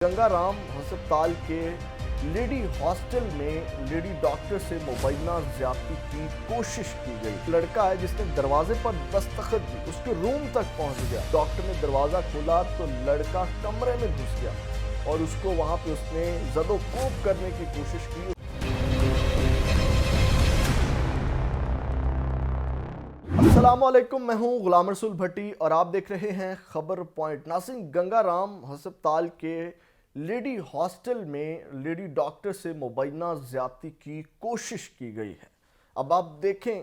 गंगाराम हस्पताल के lady hostel में लेडी डॉक्टर से मुबैना ज्यादती की कोशिश की गई। लड़का है जिसने दरवाजे पर दस्तखत दी, उसके रूम तक पहुंच गया। डॉक्टर ने दरवाजा खोला तो लड़का कमरे में घुस गया और उसको वहां पे उसने जदोकोब करने की कोशिश की। अस्सलामुअलैकुम, मैं हूं गुलाम रसूल भट्टी और आप देख रहे हैं खबर पॉइंट। नाज़रीन, गंगाराम हस्पताल के लेडी हॉस्टल में लेडी डॉक्टर से मुबैना ज्यादती की कोशिश की गई है। अब आप देखें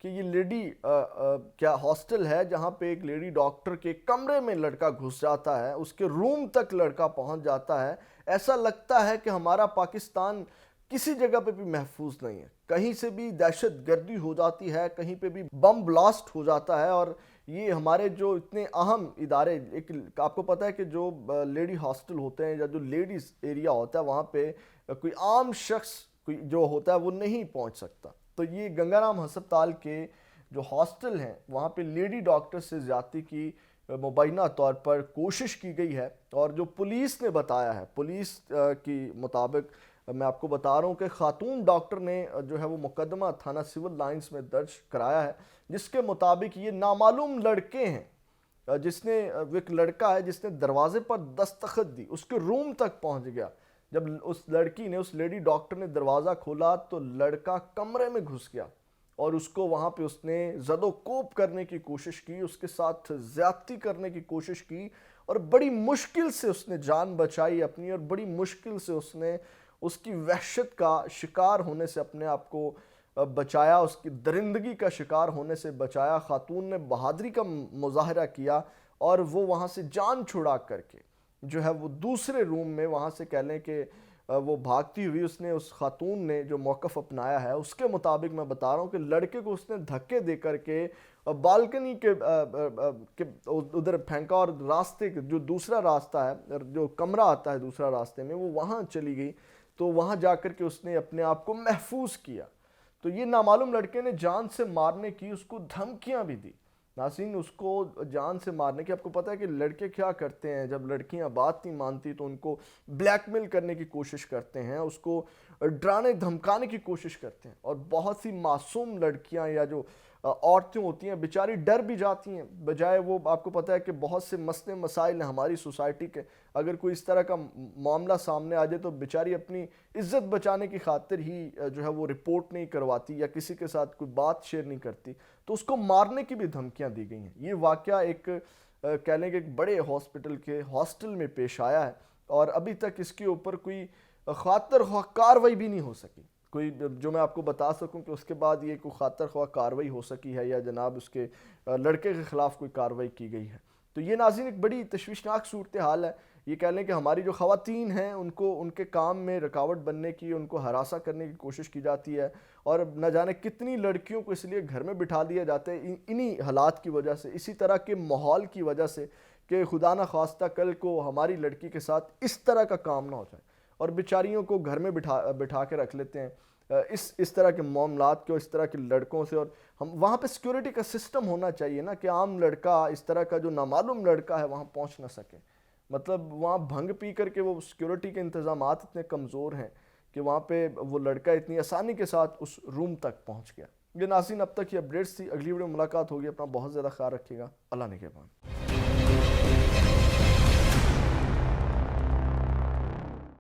कि ये लेडी क्या हॉस्टल है जहां पे एक लेडी डॉक्टर के कमरे में लड़का घुस जाता है, उसके रूम तक लड़का पहुंच जाता है। ऐसा लगता है कि हमारा पाकिस्तान किसी जगह पे भी महफूज नहीं है, कहीं से भी दहशत गर्दी हो जाती है, कहीं पे भी बम ब्लास्ट हो जाता है। और ये हमारे जो इतने अहम इदारे, एक आपको पता है कि जो लेडी हॉस्टल होते हैं या जो लेडीज़ एरिया होता है वहाँ पे कोई आम शख्स कोई जो होता है वो नहीं पहुँच सकता। तो ये गंगाराम हस्पताल के जो हॉस्टल हैं वहाँ पे लेडी डॉक्टर से ज़्यादती की मुबैना तौर पर कोशिश की गई है। और जो पुलिस ने बताया है, पुलिस की मुताबिक मैं आपको बता रहा हूँ कि खातून डॉक्टर ने जो है वो मुकदमा थाना सिविल लाइंस में दर्ज कराया है, जिसके मुताबिक ये नामालूम लड़के हैं जिसने एक लड़का है जिसने दरवाजे पर दस्तखत दी, उसके रूम तक पहुंच गया। जब उस लड़की ने, उस लेडी डॉक्टर ने दरवाज़ा खोला तो लड़का कमरे में घुस गया और उसको वहाँ पे उसने जदोकोब करने की कोशिश की, उसके साथ ज़्यादती करने की कोशिश की और बड़ी मुश्किल से उसने जान बचाई अपनी, और बड़ी मुश्किल से उसने उसकी वहशत का शिकार होने से अपने आप को बचाया, उसकी दरिंदगी का शिकार होने से बचाया। खातून ने बहादुरी का मुजाहरा किया और वो वहाँ से जान छुड़ा करके जो है वो दूसरे रूम में, वहाँ से कह लें कि वो भागती हुई, उसने, उस खातून ने जो मौक़िफ़ अपनाया है उसके मुताबिक मैं बता रहा हूँ कि लड़के को उसने धक्के दे करके बालकनी के उधर फेंका और रास्ते जो दूसरा रास्ता है, जो कमरा आता है दूसरा रास्ते में, वो वहाँ चली गई। तो वहाँ जाकर के उसने अपने आप को महफूज किया। तो ये नामालूम लड़के ने जान से मारने की उसको धमकियां भी दी। नाज़रीन, उसको जान से मारने की, आपको पता है कि लड़के क्या करते हैं, जब लड़कियां बात नहीं मानती तो उनको ब्लैकमेल करने की कोशिश करते हैं, उसको डराने धमकाने की कोशिश करते हैं। और बहुत सी मासूम लड़कियां या जो औरतें होती हैं बेचारी डर भी जाती हैं, बजाय वो, आपको पता है कि बहुत से मसले मसाइल हैं हमारी सोसाइटी के, अगर कोई इस तरह का मामला सामने आ जाए तो बेचारी अपनी इज्जत बचाने की खातिर ही जो है वो रिपोर्ट नहीं करवाती या किसी के साथ कोई बात शेयर नहीं करती, तो उसको मारने की भी धमकियां दी गई हैं। ये वाकया एक कह लें कि एक बड़े हॉस्पिटल के हॉस्टल में पेश आया है और अभी तक इसके ऊपर कोई खातिर ख्वाह कार्रवाई भी नहीं हो सकी, कोई जो मैं आपको बता सकूं कि उसके बाद ये कोई खातिर ख्वाह कार्रवाई हो सकी है या जनाब उसके लड़के के ख़िलाफ़ कोई कार्रवाई की गई है। तो ये नाज़रीन एक बड़ी तशवीशनाक सूरत हाल है। ये कह लें कि हमारी जो ख़वातीन हैं उनको उनके काम में रुकावट बनने की, उनको हरासा करने की कोशिश की जाती है और न जाने कितनी लड़कियों को इसलिए घर में बिठा दिया जाता है इन्हीं हालात की वजह से, इसी तरह के माहौल की वजह से कि खुदा न खास्ता कल को हमारी लड़की के साथ इस तरह का काम ना हो जाए और बेचारियों को घर में बिठा के रख लेते हैं इस तरह के मामलात के, इस तरह के लड़कों से। और हम वहाँ पे सिक्योरिटी का सिस्टम होना चाहिए ना कि आम लड़का, इस तरह का जो नामालूम लड़का है वहाँ पहुँच ना सके। मतलब वहाँ भंग पी करके वो सिक्योरिटी के इंतज़ामात इतने कमज़ोर हैं कि वहाँ पे वो लड़का इतनी आसानी के साथ उस रूम तक पहुँच गया। ये नाज़रीन अब तक ये अपडेट्स थी, अगली वीडियो में मुलाकात होगी। अपना बहुत ज़्यादा ख्याल रखिएगा। अल्लाह निगहबान।